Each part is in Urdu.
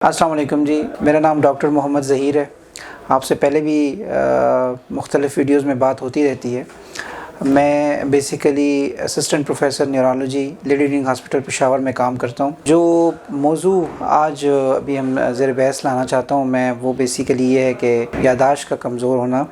السلام علیکم جی، میرا نام ڈاکٹر محمد ظہیر ہے۔ آپ سے پہلے بھی مختلف ویڈیوز میں بات ہوتی رہتی ہے۔ میں basically assistant professor neurology lady reading hospital Peshawar میں کام کرتا ہوں۔ جو موضوع آج ابھی ہم زیر بحث لانا چاہتا ہوں میں، وہ بیسیکلی یہ ہے کہ یادداشت کا کمزور ہونا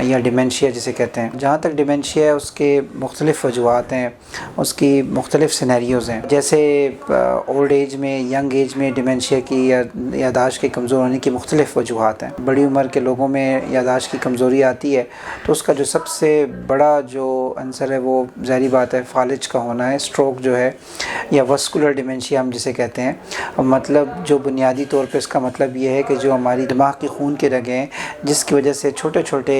یا ڈیمنشیا جسے کہتے ہیں۔ جہاں تک ڈیمنشیا ہے، اس کے مختلف وجوہات ہیں، اس کی مختلف سینیریوز ہیں۔ جیسے اولڈ ایج میں، ینگ ایج میں ڈیمنشیا کی یا یادداشت کے کمزور ہونے کی مختلف وجوہات ہیں۔ بڑی عمر کے لوگوں میں یادداشت کی کمزوری آتی ہے تو اس کا جو سب سے بڑا جو عنصر ہے وہ ظاہری بات ہے فالج کا ہونا ہے، اسٹروک جو ہے یا وسکولر ڈیمنشیا ہم جسے کہتے ہیں۔ مطلب جو بنیادی طور پہ اس کا مطلب یہ ہے کہ جو ہماری دماغ کی خون کے رگیں ہیں، جس کی وجہ سے چھوٹے چھوٹے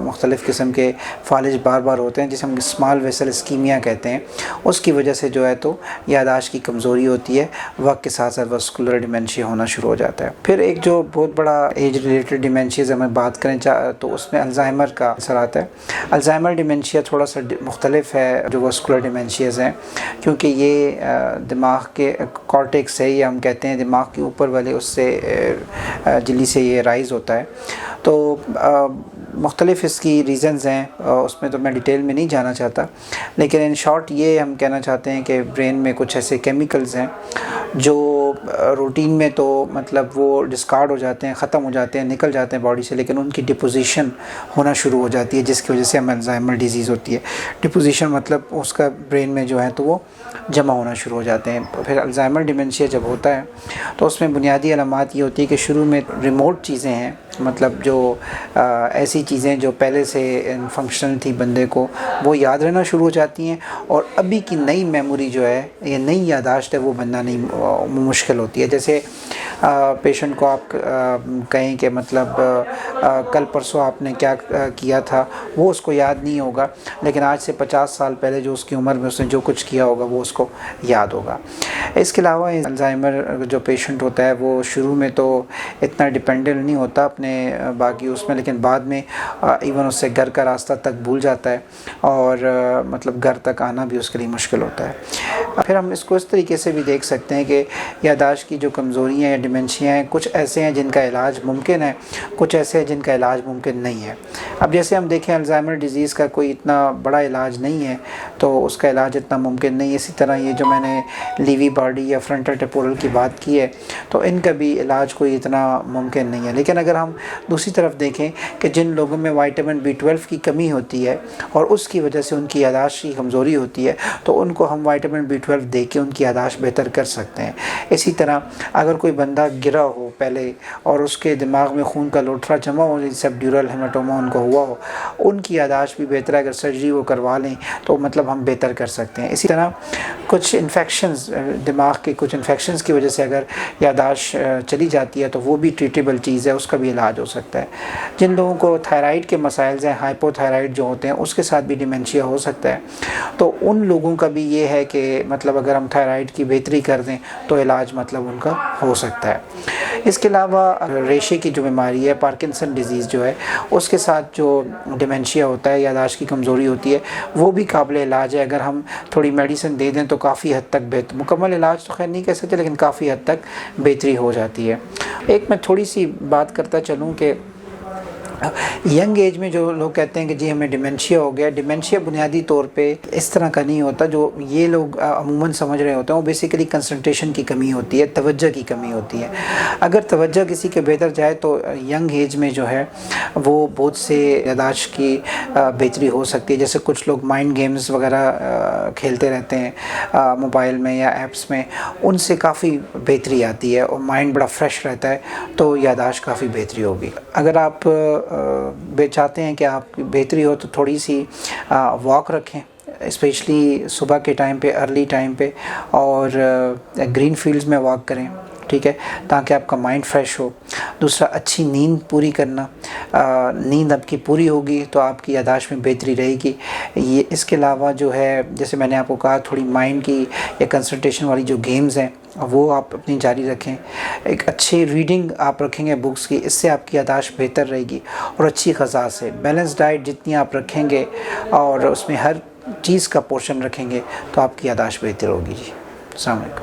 مختلف قسم کے فالج بار بار ہوتے ہیں، جسے ہم اسمال ویسل اسکیمیا کہتے ہیں، اس کی وجہ سے جو ہے تو یادداشت کی کمزوری ہوتی ہے، وقت کے ساتھ ساتھ وسکولر ڈیمنشیا ہونا شروع ہو جاتا ہے۔ پھر ایک جو بہت بڑا ایج ریلیٹڈ ڈیمنشیاز ہمیں بات کریں تو اس میں الزائمر کا اثر آتا ہے۔ الزائمر ڈیمنشیا تھوڑا سا مختلف ہے جو وسکولر ڈیمنشیاز ہیں، کیونکہ یہ دماغ کے کارٹیکس ہے، یا ہم کہتے ہیں دماغ کے اوپر والے اس سے جلی سے یہ رائز ہوتا ہے۔ تو مختلف اس کی ریزنز ہیں، اس میں تو میں ڈیٹیل میں نہیں جانا چاہتا، لیکن ان شارٹ یہ ہم کہنا چاہتے ہیں کہ برین میں کچھ ایسے کیمیکلز ہیں جو روٹین میں تو مطلب وہ ڈسکارڈ ہو جاتے ہیں، ختم ہو جاتے ہیں، نکل جاتے ہیں باڈی سے، لیکن ان کی ڈپوزیشن ہونا شروع ہو جاتی ہے، جس کی وجہ سے ہمیں الزائمر ڈیزیز ہوتی ہے۔ ڈپوزیشن مطلب اس کا برین میں جو ہے تو وہ جمع ہونا شروع ہو جاتے ہیں۔ پھر الزائمر ڈیمنشیا جب ہوتا ہے تو اس میں بنیادی علامات یہ ہوتی ہے کہ شروع میں ریموٹ چیزیں ہیں، مطلب جو ایسی چیزیں جو پہلے سے فنکشنل تھی بندے کو، وہ یاد رہنا شروع ہو جاتی ہیں، اور ابھی کی نئی میموری جو ہے یا نئی یادداشت ہے وہ بننا نہیں مشکل ہوتی ہے۔ جیسے پیشنٹ کو آپ کہیں کہ مطلب کل پرسوں آپ نے کیا کیا تھا، وہ اس کو یاد نہیں ہوگا، لیکن آج سے 50 سال پہلے جو اس کی عمر میں اس نے جو کچھ کیا ہوگا وہ اس کو یاد ہوگا۔ اس کے علاوہ الزائمر جو پیشنٹ ہوتا ہے وہ شروع میں تو اتنا ڈیپینڈنٹ نہیں ہوتا اپنے باقی اس میں، لیکن بعد میں ایون اس سے گھر کا راستہ تک بھول جاتا ہے، اور مطلب گھر تک آنا بھی اس کے لیے مشکل ہوتا ہے۔ پھر ہم اس کو اس طریقے سے بھی دیکھ سکتے ہیں کہ یادداشت کی جو کمزوریاں یا ڈیمنشیا ہیں، کچھ ایسے ہیں جن کا علاج ممکن ہے، کچھ ایسے ہیں جن کا علاج ممکن نہیں ہے۔ اب جیسے ہم دیکھیں الزائمر ڈیزیز کا کوئی اتنا بڑا علاج نہیں ہے تو اس کا علاج اتنا ممکن نہیں ہے۔ اسی طرح یہ جو میں نے لیوی باڈی یا فرنٹل ٹیمپورل کی بات کی ہے، تو ان کا بھی علاج کوئی اتنا ممکن نہیں ہے۔ لیکن اگر ہم دوسری طرف دیکھیں کہ جن لوگوں میں وائٹامن B12 کی کمی ہوتی ہے اور اس کی وجہ سے ان کی یادداشت کی کمزوری ہوتی ہے، تو ان کو ہم وائٹامن B12 دے کے ان کی یادداشت بہتر کر سکتے ہیں۔ اسی طرح اگر کوئی بندہ گرا ہو پہلے اور اس کے دماغ میں خون کا لوتھڑا جمع ہو، سبڈیورل ہیماٹوما ان کو ہوا ہو، ان کی یادداشت بھی بہتر ہے۔ اگر سرجری وہ کروا لیں تو مطلب ہم بہتر کر سکتے ہیں۔ اسی طرح کچھ انفیکشنز، دماغ کے کچھ انفیکشنز کی وجہ سے اگر یادداشت چلی جاتی ہے تو وہ بھی ٹریٹیبل چیز ہے، اس کا بھی علاج ہو سکتا ہے۔ جن لوگوں کو تھائرائیڈ کے مسائل ہیں، ہائپو تھائرائیڈ جو ہوتے ہیں، اس کے ساتھ بھی ڈیمنشیا ہو سکتا ہے، تو ان لوگوں کا بھی یہ ہے کہ مطلب اگر ہم تھائرائیڈ کی بہتری کر دیں تو علاج مطلب ان کا ہو سکتا ہے۔ اس کے علاوہ ریشے کی جو بیماری ہے، پارکنسن ڈیزیز جو ہے، اس کے ساتھ جو ڈیمنشیا ہوتا ہے، یادداشت کی کمزوری ہوتی ہے، وہ بھی قابل علاج ہے۔ اگر ہم تھوڑی میڈیسن دے دیں تو کافی حد تک مکمل علاج تو خیر نہیں کہہ سکتے، لیکن کافی حد تک بہتری ہو جاتی ہے۔ ایک میں تھوڑی سی بات کرتا چلوں کہ ینگ ایج میں جو لوگ کہتے ہیں کہ جی ہمیں ڈیمنشیا ہو گیا، ڈیمنشیا بنیادی طور پہ اس طرح کا نہیں ہوتا جو یہ لوگ عموماً سمجھ رہے ہوتے ہیں۔ وہ بیسیکلی کنسنٹریشن کی کمی ہوتی ہے، توجہ کی کمی ہوتی ہے۔ اگر توجہ کسی کے بہتر جائے تو ینگ ایج میں جو ہے وہ بہت سے یادداشت کی بہتری ہو سکتی ہے۔ جیسے کچھ لوگ مائنڈ گیمز وغیرہ کھیلتے رہتے ہیں موبائل میں یا ایپس میں، ان سے کافی بہتری آتی ہے اور مائنڈ بڑا فریش رہتا ہے، تو یادداشت کافی بہتری ہوگی۔ اگر آپ چاہتے ہیں کہ آپ کی بہتری ہو تو تھوڑی سی واک رکھیں، اسپیشلی صبح کے ٹائم پہ، ارلی ٹائم پہ، اور گرین فیلڈز میں واک کریں، ٹھیک ہے، تاکہ آپ کا مائنڈ فریش ہو۔ دوسرا، اچھی نیند پوری کرنا، نیند آپ کی پوری ہوگی تو آپ کی یادداشت میں بہتری رہے گی۔ یہ اس کے علاوہ جو ہے، جیسے میں نے آپ کو کہا، تھوڑی مائنڈ کی یا کنسنٹریشن والی جو گیمز ہیں وہ آپ اپنی جاری رکھیں۔ ایک اچھی ریڈنگ آپ رکھیں گے بکس کی، اس سے آپ کی یادداشت بہتر رہے گی۔ اور اچھی غذا سے بیلنس ڈائٹ جتنی آپ رکھیں گے اور اس میں ہر چیز کا پورشن رکھیں گے تو آپ کی یادداشت بہتر ہوگی۔ جی، السلام علیکم۔